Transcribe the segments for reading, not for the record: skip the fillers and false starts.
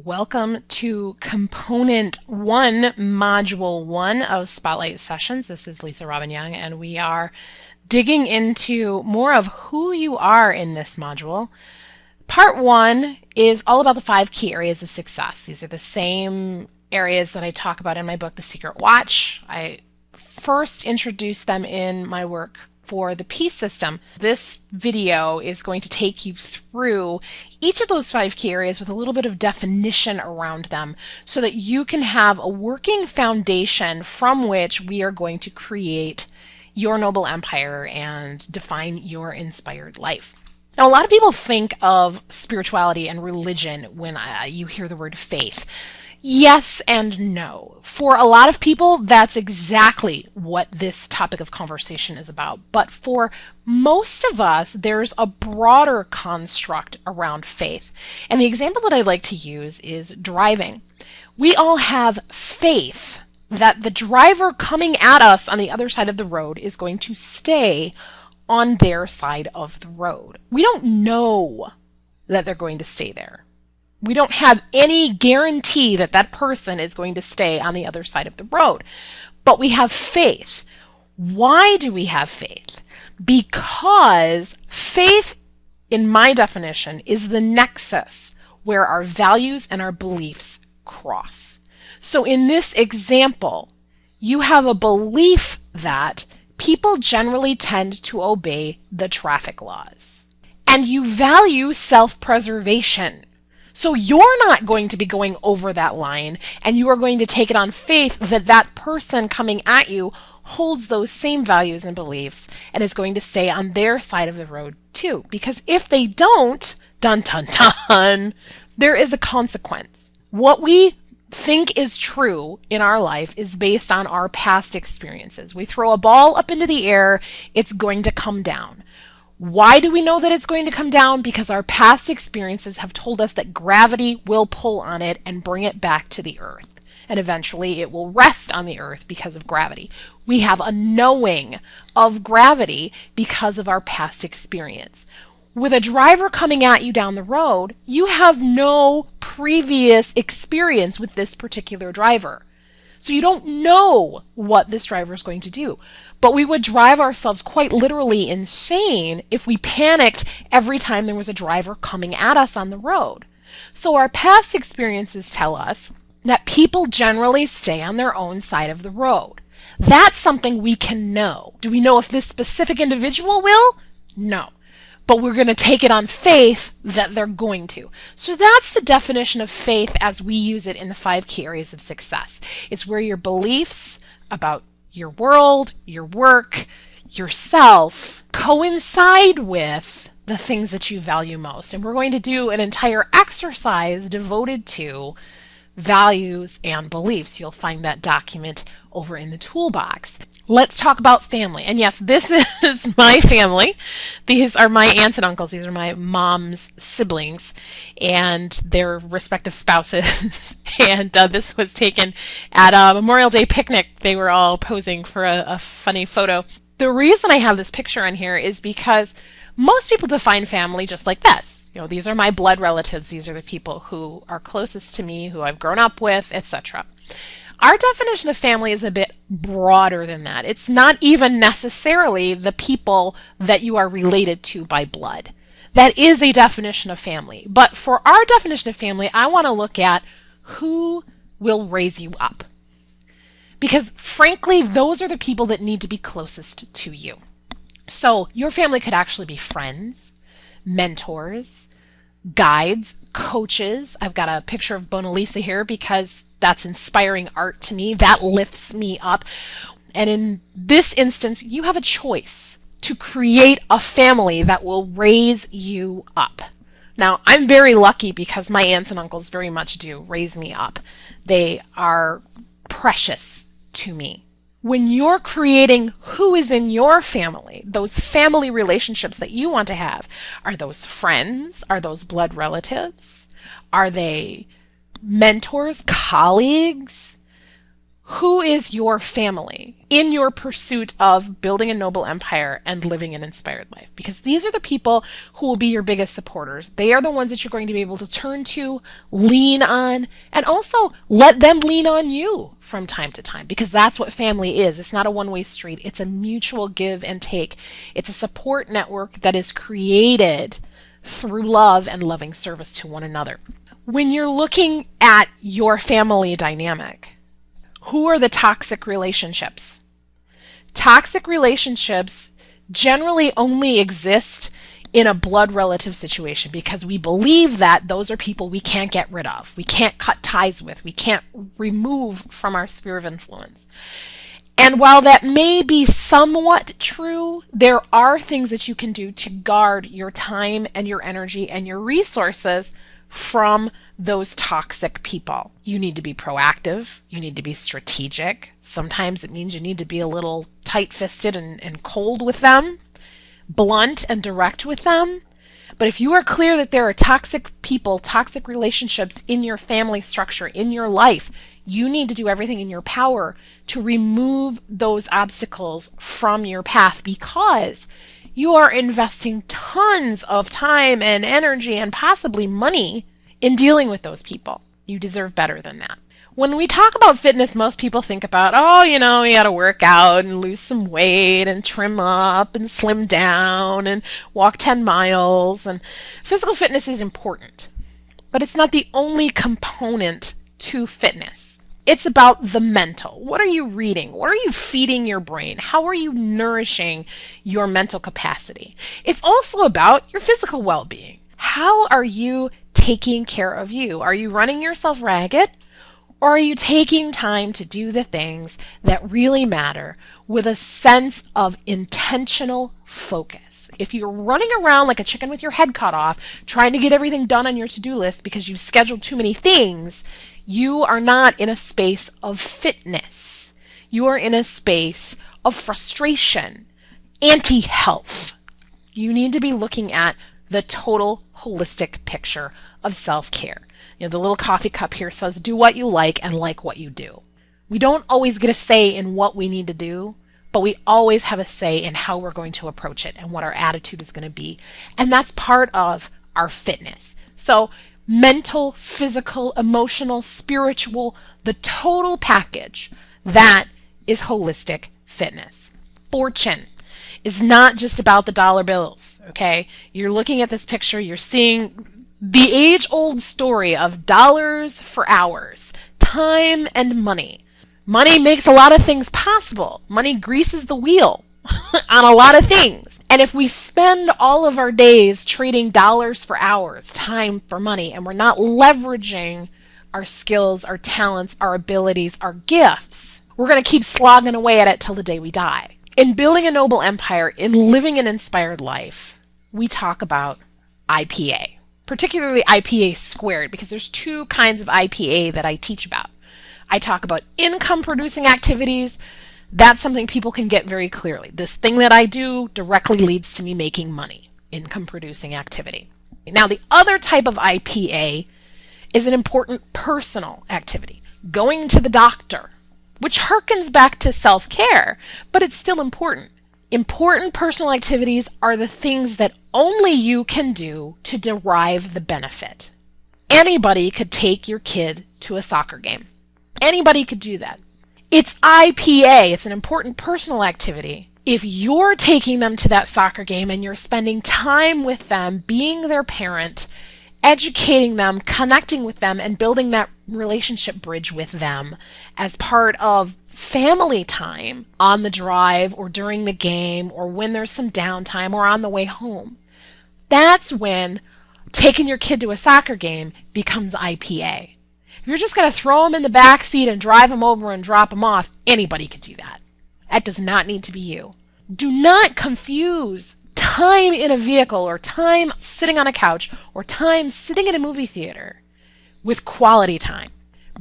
Welcome to Component 1, Module 1 of Spotlight Sessions. This is Lisa Robbin Young, and we are digging into more of who you are in this module. Part 1 is all about the 5 key areas of success. These are the same areas that I talk about in my book, The Secret Watch. I first introduced them in my work for the Peace System. This video is going to take you through each of those 5 key areas with a little bit of definition around them so that you can have a working foundation from which we are going to create your noble empire and define your inspired life. Now, a lot of people think of spirituality and religion when you hear the word faith. Yes and no. For a lot of people, that's exactly what this topic of conversation is about. But for most of us, there's a broader construct around faith. And the example that I like to use is driving. We all have faith that the driver coming at us on the other side of the road is going to stay on their side of the road. We don't know that they're going to stay there. We don't have any guarantee that that person is going to stay on the other side of the road, but we have faith. Why do we have faith? Because faith, in my definition, is the nexus where our values and our beliefs cross. So in this example, you have a belief that people generally tend to obey the traffic laws, and you value self-preservation. So you're not going to be going over that line, and you are going to take it on faith that that person coming at you holds those same values and beliefs and is going to stay on their side of the road too. Because if they don't, dun dun dun, there is a consequence. What we think is true in our life is based on our past experiences. We throw a ball up into the air, it's going to come down. Why do we know that it's going to come down? Because our past experiences have told us that gravity will pull on it and bring it back to the earth. And eventually it will rest on the earth because of gravity. We have a knowing of gravity because of our past experience. With a driver coming at you down the road, you have no previous experience with this particular driver. So you don't know what this driver is going to do. But we would drive ourselves quite literally insane if we panicked every time there was a driver coming at us on the road. So our past experiences tell us that people generally stay on their own side of the road. That's something we can know. Do we know if this specific individual will? No. But we're going to take it on faith that they're going to. So that's the definition of faith as we use it in the 5 key areas of success. It's where your beliefs about your world, your work, yourself coincide with the things that you value most. And we're going to do an entire exercise devoted to values and beliefs. You'll find that document over in the toolbox. Let's talk about family. And yes, this is my family. These are my aunts and uncles. These are my mom's siblings and their respective spouses. And this was taken at a Memorial Day picnic. They were all posing for a funny photo. The reason I have this picture on here is because most people define family just like this. You know, these are my blood relatives. These are the people who are closest to me, who I've grown up with, etc. Our definition of family is a bit broader than that. It's not even necessarily the people that you are related to by blood. That is a definition of family. But for our definition of family, I want to look at who will raise you up. Because frankly, those are the people that need to be closest to you. So your family could actually be friends, mentors, guides, coaches. I've got a picture of Mona Lisa here because that's inspiring art to me. That lifts me up. And in this instance, you have a choice to create a family that will raise you up. Now, I'm very lucky because my aunts and uncles very much do raise me up. They are precious to me. When you're creating who is in your family, those family relationships that you want to have, are those friends? Are those blood relatives? Are they mentors, colleagues? Who is your family in your pursuit of building a noble empire and living an inspired life? Because these are the people who will be your biggest supporters. They are the ones that you're going to be able to turn to, lean on, and also let them lean on you from time to time, because that's what family is. It's not a one-way street. It's a mutual give and take. It's a support network that is created through love and loving service to one another. When you're looking at your family dynamic, who are the toxic relationships? Toxic relationships generally only exist in a blood relative situation because we believe that those are people we can't get rid of, we can't cut ties with, we can't remove from our sphere of influence. And while that may be somewhat true, there are things that you can do to guard your time and your energy and your resources from those toxic people. You need to be proactive. You need to be strategic. Sometimes it means you need to be a little tight-fisted and cold with them, blunt and direct with them. But if you are clear that there are toxic people, toxic relationships in your family structure, in your life, you need to do everything in your power to remove those obstacles from your path, because you are investing tons of time and energy and possibly money in dealing with those people. You deserve better than that. When we talk about fitness, most people think about, oh, you got to work out and lose some weight and trim up and slim down and walk 10 miles. And physical fitness is important, but it's not the only component to fitness. It's about the mental. What are you reading? What are you feeding your brain? How are you nourishing your mental capacity? It's also about your physical well-being. How are you taking care of you? Are you running yourself ragged? Or are you taking time to do the things that really matter with a sense of intentional focus? If you're running around like a chicken with your head cut off, trying to get everything done on your to-do list because you've scheduled too many things, you are not in a space of fitness. You are in a space of frustration, anti-health. You need to be looking at the total holistic picture of self-care. The little coffee cup here says, do what you like and like what you do. We don't always get a say in what we need to do, but we always have a say in how we're going to approach it and what our attitude is going to be. And that's part of our fitness. So mental, physical, emotional, spiritual, the total package, that is holistic fitness. Fortune is not just about the dollar bills, okay? You're looking at this picture, you're seeing the age-old story of dollars for hours, time and money. Money makes a lot of things possible. Money greases the wheel on a lot of things. And if we spend all of our days trading dollars for hours, time for money, and we're not leveraging our skills, our talents, our abilities, our gifts, we're going to keep slogging away at it till the day we die. In building a noble empire, in living an inspired life, we talk about IPA, particularly IPA squared, because there's two kinds of IPA that I teach about. I talk about income producing activities. That's something people can get very clearly. This thing that I do directly leads to me making money, income producing activity. Now, the other type of IPA is an important personal activity, going to the doctor, which harkens back to self-care, but it's still important. Important personal activities are the things that only you can do to derive the benefit. Anybody could take your kid to a soccer game. Anybody could do that. It's IPA. It's an important personal activity. If you're taking them to that soccer game and you're spending time with them, being their parent, educating them, connecting with them, and building that relationship bridge with them as part of family time on the drive or during the game or when there's some downtime or on the way home, that's when taking your kid to a soccer game becomes IPA. If you're just going to throw them in the back seat and drive them over and drop them off, anybody could do that. That does not need to be you. Do not confuse time in a vehicle or time sitting on a couch or time sitting in a movie theater with quality time.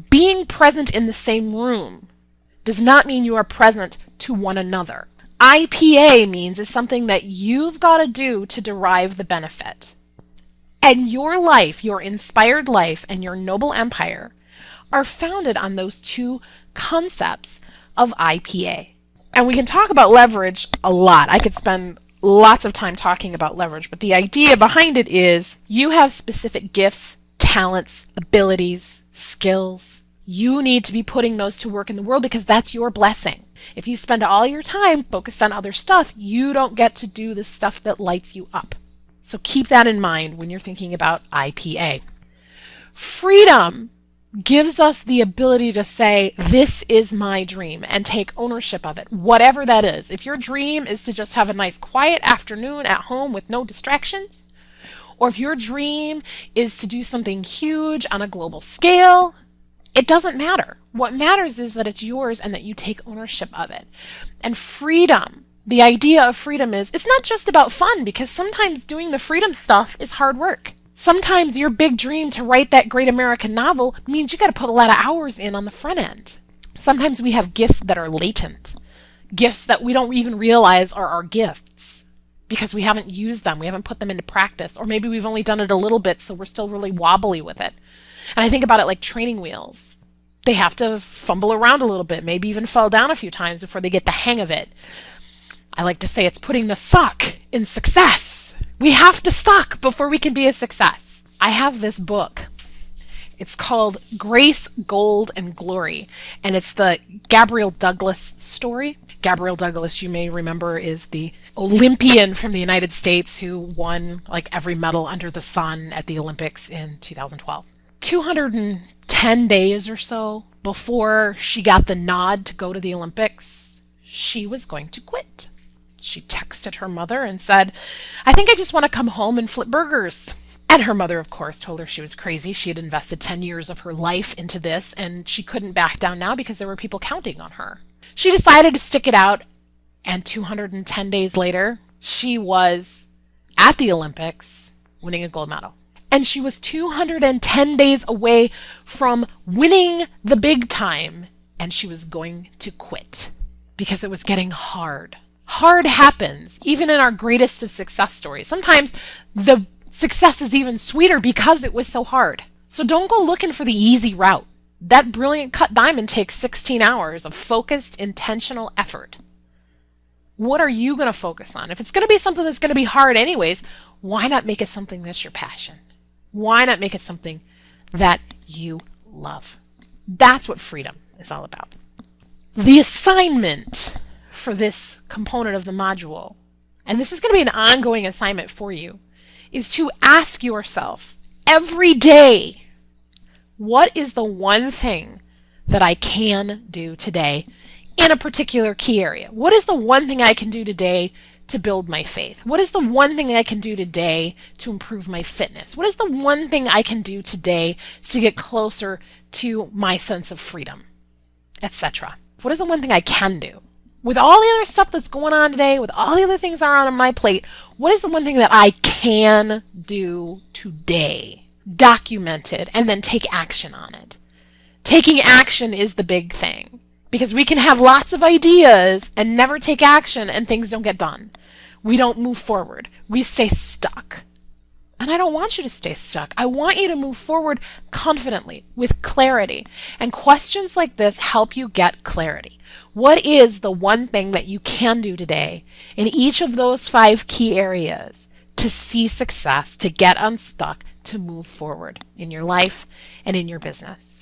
Being present in the same room does not mean you are present to one another. IPA means it's something that you've got to do to derive the benefit. And your life, your inspired life, and your noble empire are founded on those two concepts of IPA. And we can talk about leverage a lot. I could spend lots of time talking about leverage, but the idea behind it is you have specific gifts, talents, abilities, skills. You need to be putting those to work in the world because that's your blessing. If you spend all your time focused on other stuff, you don't get to do the stuff that lights you up. So keep that in mind when you're thinking about IPA. Freedom gives us the ability to say, this is my dream, and take ownership of it, whatever that is. If your dream is to just have a nice quiet afternoon at home with no distractions, or if your dream is to do something huge on a global scale, it doesn't matter. What matters is that it's yours and that you take ownership of it. And freedom, the idea of freedom is, it's not just about fun, because sometimes doing the freedom stuff is hard work. Sometimes your big dream to write that great American novel means you got to put a lot of hours in on the front end. Sometimes we have gifts that are latent, gifts that we don't even realize are our gifts because we haven't used them, we haven't put them into practice, or maybe we've only done it a little bit, so we're still really wobbly with it. And I think about it like training wheels. They have to fumble around a little bit, maybe even fall down a few times before they get the hang of it. I like to say it's putting the suck in success. We have to suck before we can be a success. I have this book. It's called Grace, Gold, and Glory, and it's the Gabrielle Douglas story. Gabrielle Douglas, you may remember, is the Olympian from the United States who won like every medal under the sun at the Olympics in 2012. 210 days or so before she got the nod to go to the Olympics, she was going to quit. She texted her mother and said, I think I just want to come home and flip burgers. And her mother, of course, told her she was crazy. She had invested 10 years of her life into this, and she couldn't back down now because there were people counting on her. She decided to stick it out, and 210 days later, she was at the Olympics winning a gold medal. And she was 210 days away from winning the big time, and she was going to quit because it was getting hard. Hard happens, even in our greatest of success stories. Sometimes the success is even sweeter because it was so hard. So don't go looking for the easy route. That brilliant cut diamond takes 16 hours of focused, intentional effort. What are you going to focus on? If it's going to be something that's going to be hard anyways, why not make it something that's your passion? Why not make it something that you love? That's what freedom is all about. The assignment for this component of the module, and this is going to be an ongoing assignment for you, is to ask yourself every day, what is the one thing that I can do today in a particular key area? What is the one thing I can do today to build my faith? What is the one thing I can do today to improve my fitness? What is the one thing I can do today to get closer to my sense of freedom, etc.? What is the one thing I can do? With all the other stuff that's going on today, with all the other things that are on my plate, what is the one thing that I can do today? Document it and then take action on it. Taking action is the big thing, because we can have lots of ideas and never take action and things don't get done. We don't move forward. We stay stuck. And I don't want you to stay stuck. I want you to move forward confidently, with clarity. And questions like this help you get clarity. What is the one thing that you can do today in each of those 5 key areas to see success, to get unstuck, to move forward in your life and in your business?